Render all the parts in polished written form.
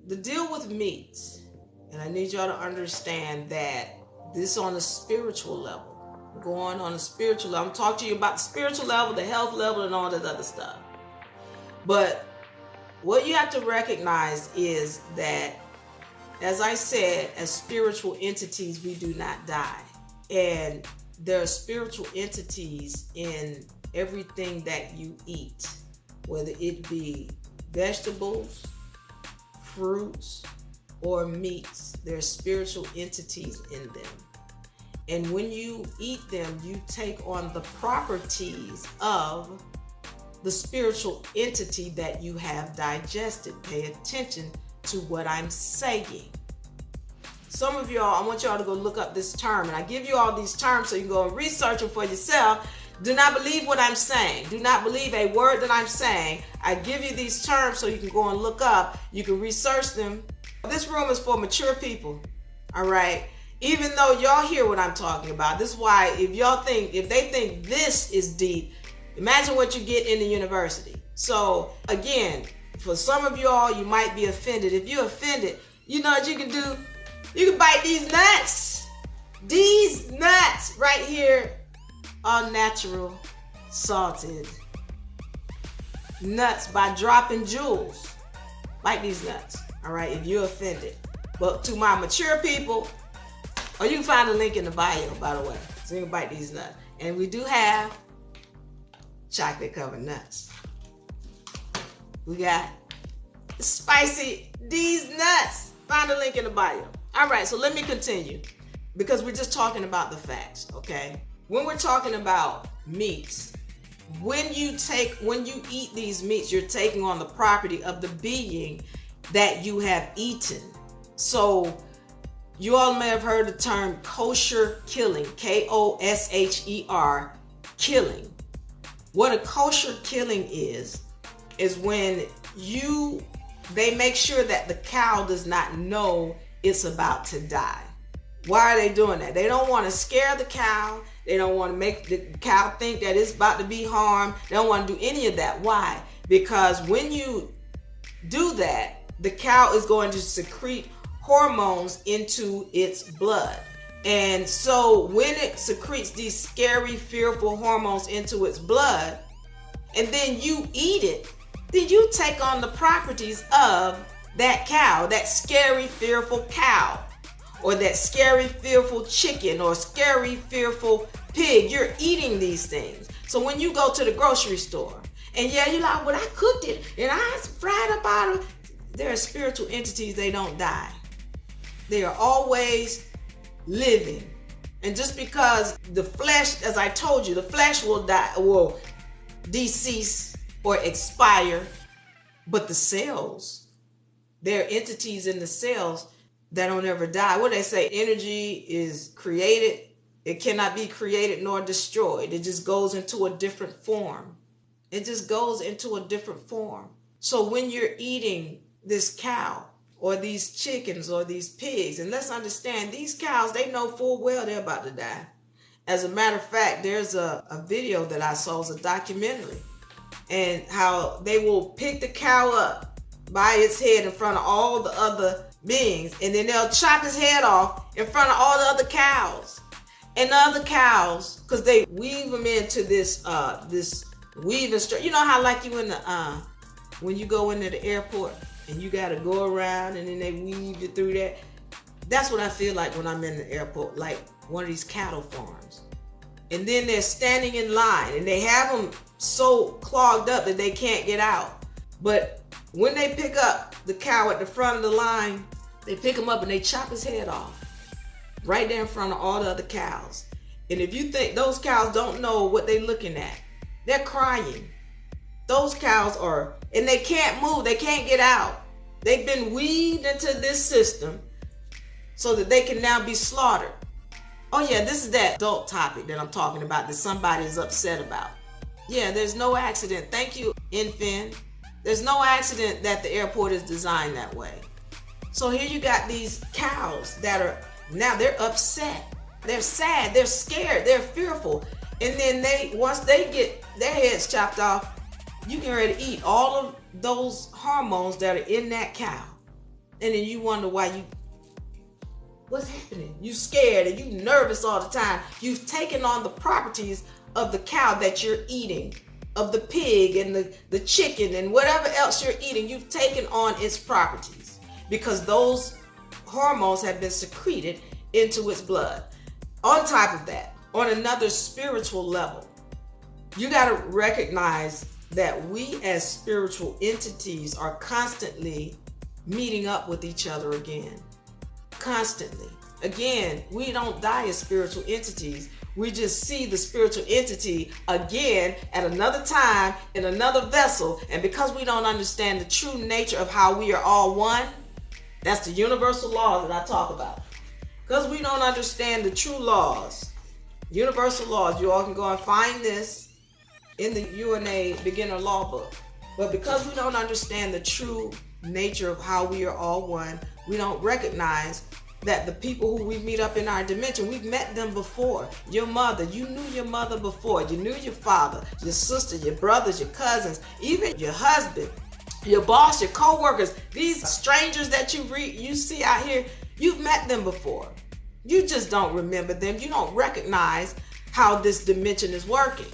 the deal with meats, and I need y'all to understand that this on a spiritual level. Going on a spiritual level. I'm talking to you about the spiritual level, the health level, and all that other stuff. But what you have to recognize is that, as I said, as spiritual entities, we do not die. And there are spiritual entities in everything that you eat, whether it be vegetables, fruits, or meats. There are spiritual entities in them. And when you eat them, you take on the properties of the spiritual entity that you have digested. Pay attention to what I'm saying. Some of y'all, I want y'all to go look up this term. And I give you all these terms so you can go and research them for yourself. Do not believe what I'm saying. Do not believe a word that I'm saying. I give you these terms so you can go and look up. You can research them. This room is for mature people. All right? Even though y'all hear what I'm talking about. This is why if they think this is deep, imagine what you get in the university. So again, for some of y'all, you might be offended. If you're offended, you know what you can do? You can bite these nuts. These nuts right here are natural salted nuts by dropping jewels. Bite these nuts, all right, if you're offended. But to my mature people, or you can find a link in the bio, by the way, so you can bite these nuts. And we do have chocolate covered nuts. We got spicy these nuts. Find a link in the bio. All right, so let me continue, because we're just talking about the facts, okay? When we're talking about meats, when you eat these meats, you're taking on the property of the being that you have eaten. So you all may have heard the term kosher killing, Kosher killing. What a kosher killing is when they make sure that the cow does not know it's about to die. Why are they doing that? They don't want to scare the cow. They don't want to make the cow think that it's about to be harmed. They don't want to do any of that. Why? Because when you do that, the cow is going to secrete hormones into its blood. And so when it secretes these scary, fearful hormones into its blood, and then you eat it, then you take on the properties of that cow, that scary, fearful cow, or that scary, fearful chicken, or scary, fearful pig. You're eating these things. So when you go to the grocery store, and yeah, you're like, well, I cooked it, and I fried up out of. There are spiritual entities, they don't die. They are always living. And just because the flesh, as I told you, the flesh will die, will decease or expire, but the cells, there are entities in the cells that don't ever die. What they say, energy is created. It cannot be created nor destroyed. It just goes into a different form. It just goes into a different form. So when you're eating this cow or these chickens or these pigs, and let's understand, these cows, they know full well they're about to die. As a matter of fact, there's a video that I saw, it was a documentary, and how they will pick the cow up by its head in front of all the other beings, and then they'll chop his head off in front of all the other cows. And the other cows, because they weave them into this weaving straight. You know how like you in the when you go into the airport and you got to go around and then they weave you through that. That's what I feel like when I'm in the airport, like one of these cattle farms. And then they're standing in line and they have them so clogged up that they can't get out. But when they pick up the cow at the front of the line, they pick him up and they chop his head off right there in front of all the other cows. And if you think those cows don't know what they're looking at, they're crying. Those cows are, and they can't move, they can't get out. They've been weaved into this system so that they can now be slaughtered. Oh yeah, this is that adult topic that I'm talking about that somebody is upset about. Yeah, there's no accident. Thank you, Infin. There's no accident that the airport is designed that way. So here you got these cows that are, now they're upset. They're sad, they're scared, they're fearful. And then once they get their heads chopped off, you can ready to eat all of those hormones that are in that cow. And then you wonder what's happening? You scared and you nervous all the time. You've taken on the properties of the cow that you're eating, of the pig and the chicken and whatever else you're eating. You've taken on its properties because those hormones have been secreted into its blood. On top of that, on another spiritual level, you got to recognize that we as spiritual entities are constantly meeting up with each other again. Constantly. Again, we don't die as spiritual entities. We just see the spiritual entity again at another time in another vessel. And because we don't understand the true nature of how we are all one, that's the universal law that I talk about. Because we don't understand the true laws, universal laws, you all can go and find this in the UNA beginner law book. But because we don't understand the true nature of how we are all one, we don't recognize that the people who we meet up in our dimension, we've met them before. Your mother, you knew your mother before. You knew your father, your sister, your brothers, your cousins, even your husband, your boss, your co-workers. These strangers that you see out here, you've met them before. You just don't remember them. You don't recognize how this dimension is working.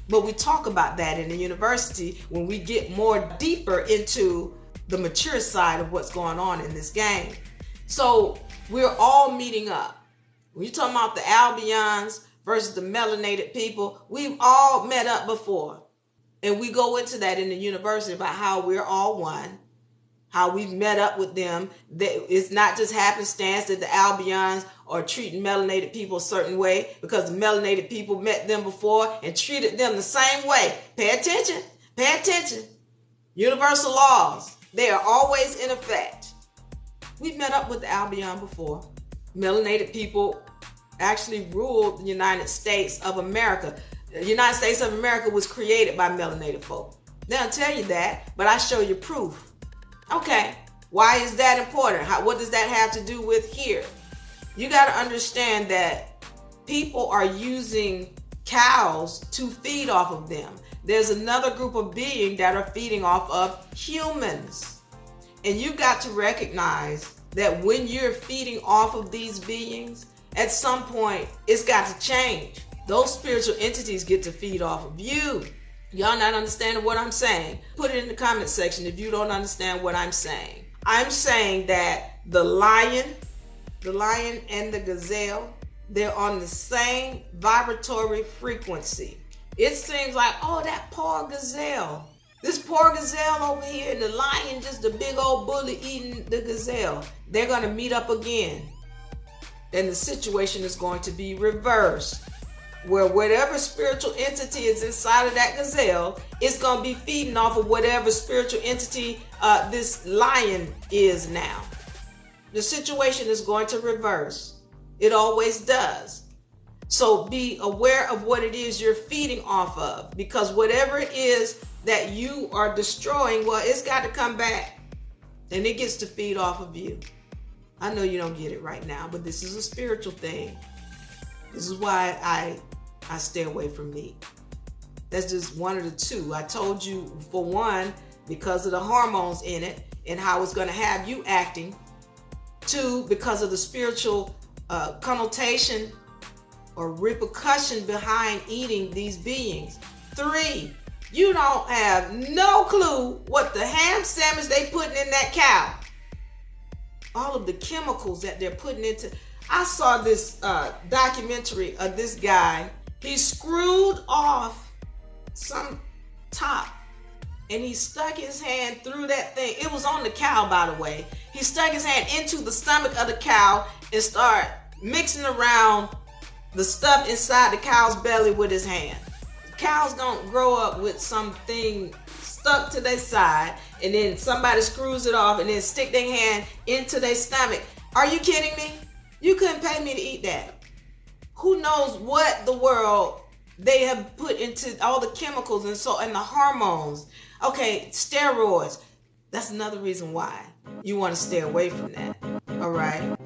But we talk about that in the university when we get more deeper into the mature side of what's going on in this game. So we're all meeting up. When you're talking about the albions versus the melanated people, we've all met up before. And we go into that in the university about how we're all one, how we've met up with them. It's not just happenstance that the albions are treating melanated people a certain way because the melanated people met them before and treated them the same way. Pay attention. Pay attention. Universal laws, they are always in effect. We've met up with the Albion before. Melanated people actually ruled the United States of America. The United States of America was created by melanated folk. They'll tell you that, but I show you proof. Okay, why is that important? What does that have to do with here? You got to understand that people are using cows to feed off of them. There's another group of beings that are feeding off of humans. And you got to recognize that when you're feeding off of these beings, at some point, it's got to change. Those spiritual entities get to feed off of you. Y'all not understanding what I'm saying? Put it in the comment section if you don't understand what I'm saying. I'm saying that the lion and the gazelle, they're on the same vibratory frequency. It seems like, oh, that poor gazelle. This poor gazelle over here, and the lion, just a big old bully eating the gazelle. They're going to meet up again. And the situation is going to be reversed. Where whatever spiritual entity is inside of that gazelle is going to be feeding off of whatever spiritual entity this lion is now. The situation is going to reverse. It always does. So be aware of what it is you're feeding off of. Because whatever it is that you are destroying, well, it's got to come back. And it gets to feed off of you. I know you don't get it right now, but this is a spiritual thing. This is why I stay away from meat. That's just one of the two. I told you, for one, because of the hormones in it and how it's going to have you acting. Two, because of the spiritual connotation or repercussion behind eating these beings. Three, you don't have no clue what the ham sandwich they putting in that cow. All of the chemicals that they're putting into. I saw this documentary of this guy. He screwed off some top and he stuck his hand through that thing. It was on the cow, by the way. He stuck his hand into the stomach of the cow and started mixing around the stuff inside the cow's belly with his hand. Cows don't grow up with something stuck to their side and then somebody screws it off and then stick their hand into their stomach. Are you kidding me? You couldn't pay me to eat that. Who knows what the world they have put into all the chemicals and the hormones. Okay, steroids. That's another reason why you want to stay away from that. All right.